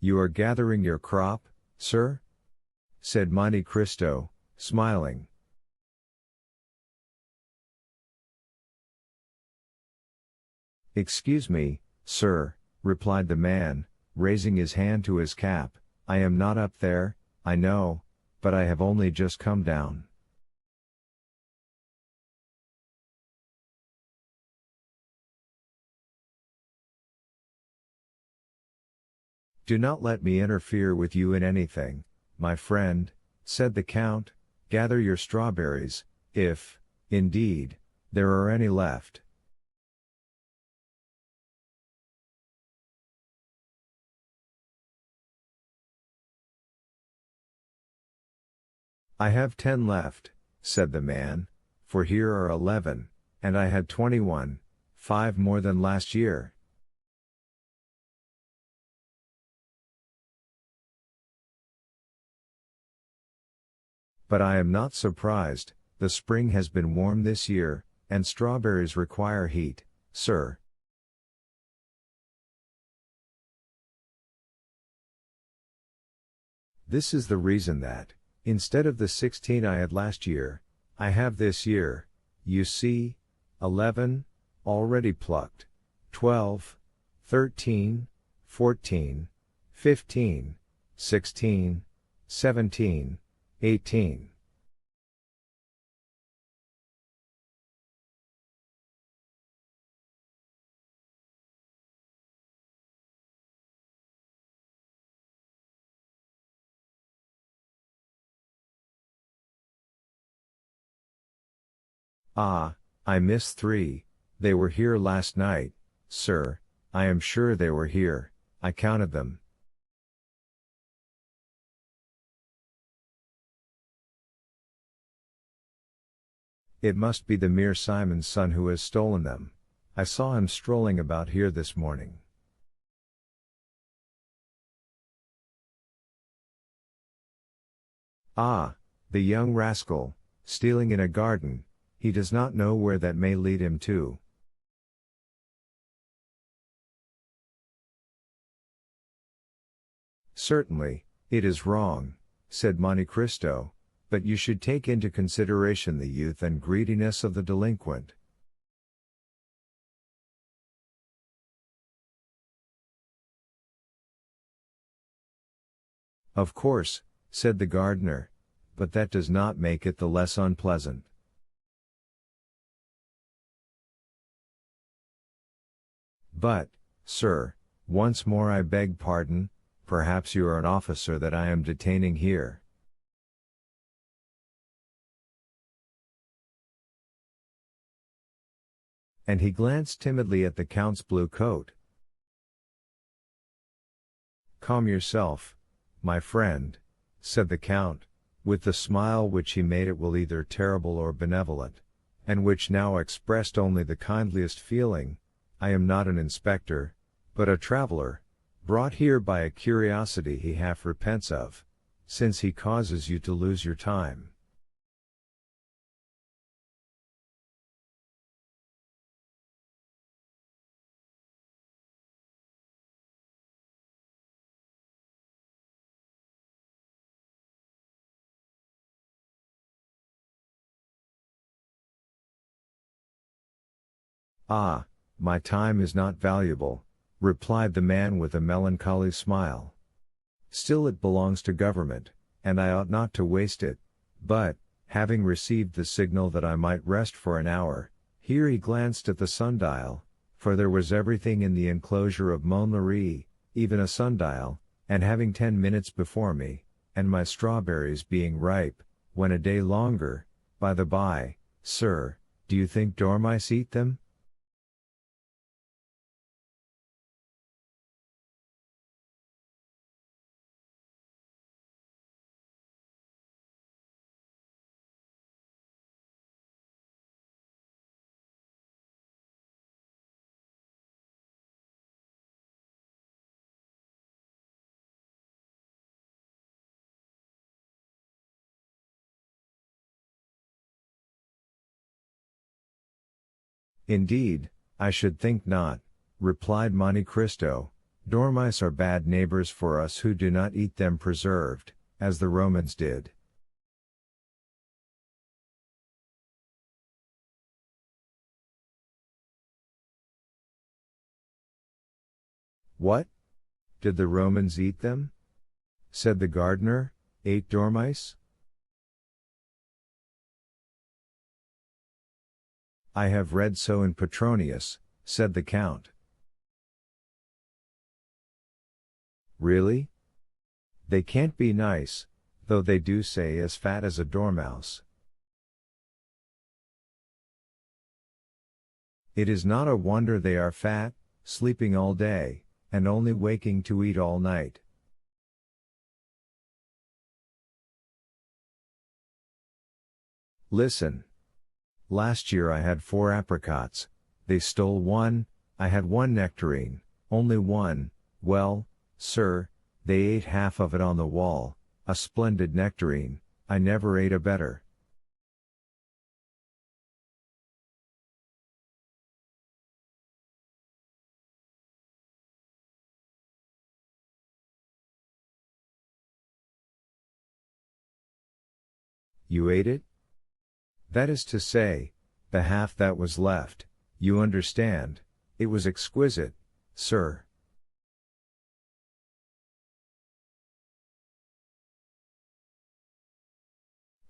You are gathering your crop, sir? Said Monte Cristo, smiling. Excuse me, sir, replied the man, raising his hand to his cap, I am not up there, I know, but I have only just come down. Do not let me interfere with you in anything, my friend, said the Count, gather your strawberries, if, indeed, there are any left. I have 10 left, said the man, for here are 11, and I had 21, 5 more than last year. But I am not surprised, the spring has been warm this year, and strawberries require heat, sir. This is the reason that, instead of the 16 I had last year, I have this year, you see, 11, already plucked, 12, 13, 14, 15, 16, 17, 18. Ah, I missed 3, they were here last night, sir, I am sure they were here, I counted them. It must be the mere Simon's son who has stolen them. I saw him strolling about here this morning. Ah, the young rascal, stealing in a garden, he does not know where that may lead him to. Certainly, it is wrong, said Monte Cristo, but you should take into consideration the youth and greediness of the delinquent. Of course, said the gardener, but that does not make it the less unpleasant. But, sir, once more I beg pardon, perhaps you are an officer that I am detaining here. And he glanced timidly at the Count's blue coat. Calm yourself, my friend, said the Count, with the smile which he made at will either terrible or benevolent, and which now expressed only the kindliest feeling. I am not an inspector, but a traveler, brought here by a curiosity he half repents of, since he causes you to lose your time. Ah, my time is not valuable, replied the man with a melancholy smile. Still it belongs to government, and I ought not to waste it, but, having received the signal that I might rest for an hour, here he glanced at the sundial, for there was everything in the enclosure of Montlhéry, even a sundial, and having 10 minutes before me, and my strawberries being ripe, when a day longer, by the by, sir, do you think dormice eat them? Indeed, I should think not, replied Monte Cristo, Dormice are bad neighbors for us who do not eat them preserved, as the Romans did. What? Did the Romans eat them? Said the gardener, ate dormice? I have read so in Petronius, said the Count. Really? They can't be nice, though they do say as fat as a dormouse. It is not a wonder they are fat, sleeping all day, and only waking to eat all night. Listen. Last year I had 4 apricots, they stole 1, I had 1 nectarine, only 1, well, sir, they ate half of it on the wall, a splendid nectarine, I never ate a better. You ate it? That is to say, the half that was left, you understand, it was exquisite, sir.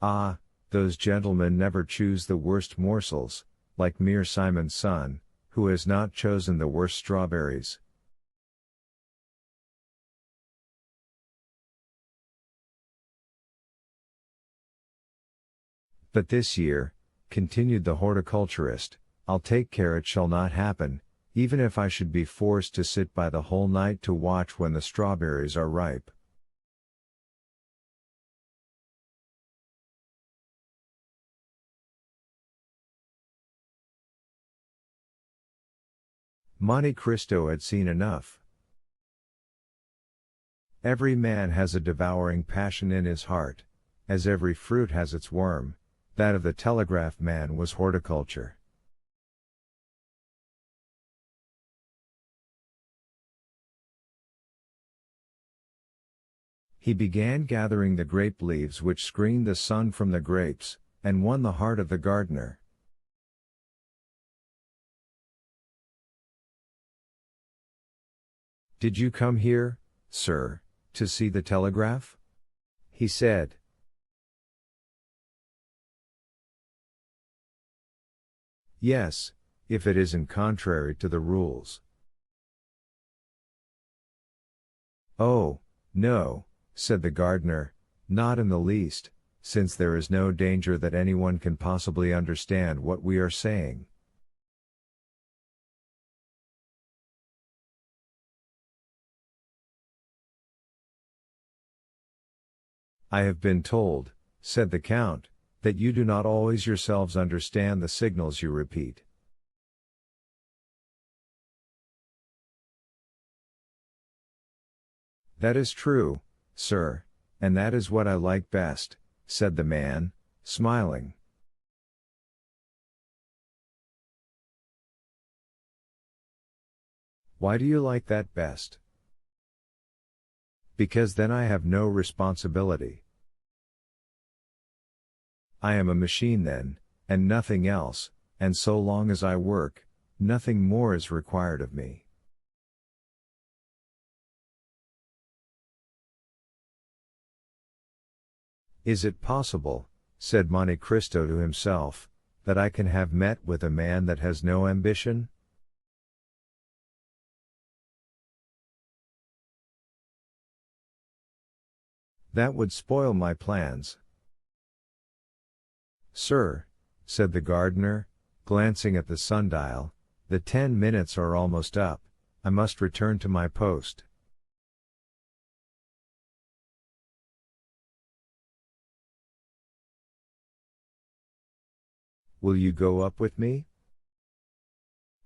Ah, those gentlemen never choose the worst morsels, like mere Simon's son, who has not chosen the worst strawberries. But this year, continued the horticulturist, I'll take care it shall not happen, even if I should be forced to sit by the whole night to watch when the strawberries are ripe. Monte Cristo had seen enough. Every man has a devouring passion in his heart, as every fruit has its worm. That of the telegraph man was horticulture. He began gathering the grape leaves which screened the sun from the grapes, and won the heart of the gardener. Did you come here, sir, to see the telegraph? He said. Yes, if it isn't contrary to the rules. Oh, no, said the gardener, not in the least, since there is no danger that anyone can possibly understand what we are saying. I have been told, said the Count, that you do not always yourselves understand the signals you repeat. That is true, sir, and that is what I like best, said the man, smiling. Why do you like that best? Because then I have no responsibility. I am a machine then, and nothing else, and so long as I work, nothing more is required of me. Is it possible, said Monte Cristo to himself, that I can have met with a man that has no ambition? That would spoil my plans. Sir, said the gardener, glancing at the sundial, the 10 minutes are almost up, I must return to my post. Will you go up with me?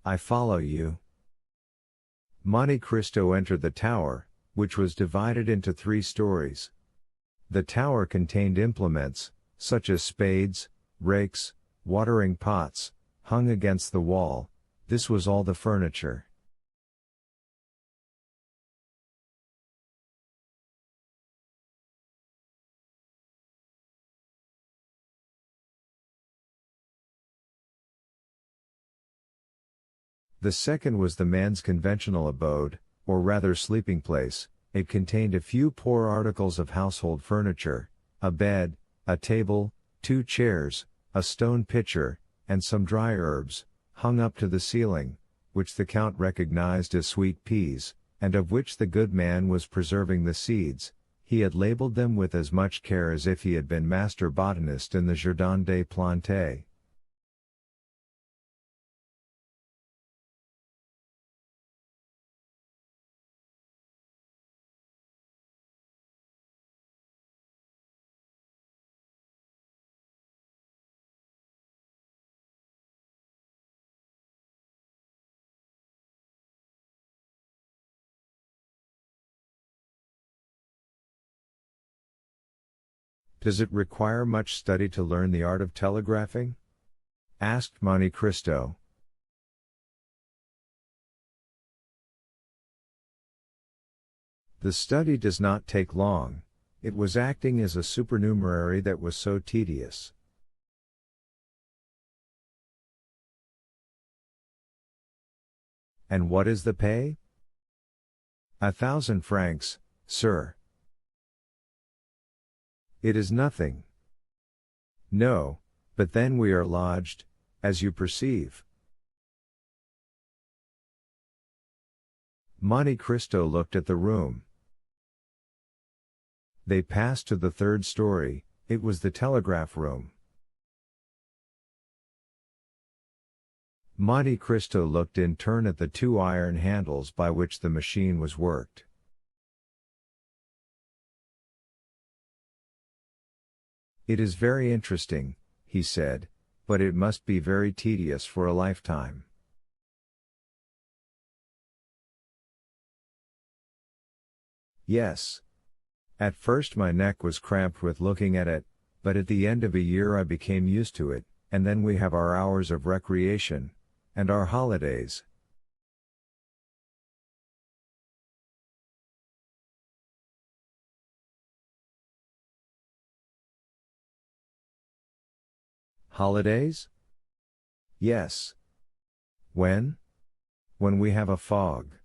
I follow you. Monte Cristo entered the tower, which was divided into 3 stories. The tower contained implements, such as spades, rakes, watering pots, hung against the wall. This was all the furniture. The second was the man's conventional abode, or rather sleeping place. It contained a few poor articles of household furniture, a bed, a table, 2 chairs, a stone pitcher, and some dry herbs, hung up to the ceiling, which the Count recognized as sweet peas, and of which the good man was preserving the seeds. He had labeled them with as much care as if he had been master botanist in the Jardin des Plantes. Does it require much study to learn the art of telegraphing? Asked Monte Cristo. The study does not take long. It was acting as a supernumerary that was so tedious. And what is the pay? 1,000 francs, sir. It is nothing. No, but then we are lodged, as you perceive. Monte Cristo looked at the room. They passed to the 3rd story. It was the telegraph room. Monte Cristo looked in turn at the 2 iron handles by which the machine was worked. It is very interesting, he said, but it must be very tedious for a lifetime. Yes. At first my neck was cramped with looking at it, but at the end of a year I became used to it, and then we have our hours of recreation, and our holidays. Holidays? Yes. When? When we have a fog.